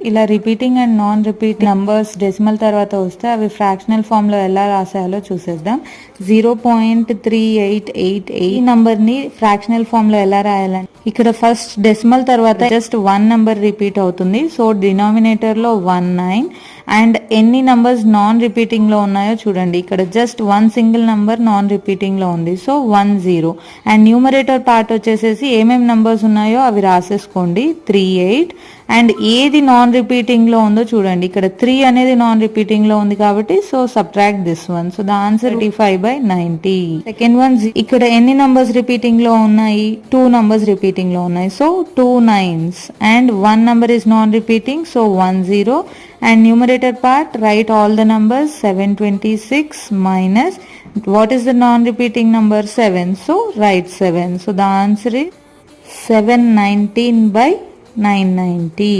ఇలా repeating and non repeat numbers decimal తర్వాత వస్తే అవి ఫ్రాక్షనల్ ఫామ్ లో ఎలా రాసాలో చూసేద్దాం. 0.3888 ఈ నంబర్ ని ఫ్రాక్షనల్ ఫామ్ లో ఎలా రాయాలని, ఇక్కడ ఫస్ట్ డెసిమల్ తర్వాత జస్ట్ 1 నంబర్ రిపీట్ అవుతుంది. సో డినామినేటర్ లో 19 అండ్ ఎన్ని నంబర్స్ నాన్ రిపీటింగ్ లో ఉన్నాయో చూడండి. ఇక్కడ just 1 single number non repeating లో ఉంది. సో 10 అండ్ న్యూమరేటర్ పార్ట్ వచ్చేసేసి ఏమేమి నంబర్స్ ఉన్నాయో అవి రాసేసుకోండి. 38 అండ్ ఏది నాన్ రిపీటింగ్ లో ఉందో చూడండి. ఇక్కడ 3 అనేది నాన్ రిపీటింగ్ లో ఉంది కాబట్టి so subtract this one. So the answer 35/90. Second one, ఇక్కడ ఎన్ని నంబర్స్ రిపీటింగ్ లో ఉన్నాయి? 2 నంబర్స్ రిపీటింగ్ లో ఉన్నాయి. So 2 9s and 1 number is non repeating. So 10 and numerator part write all the numbers. 726 minus what is the non-repeating number? 7. So write 7. So the answer is 719/990.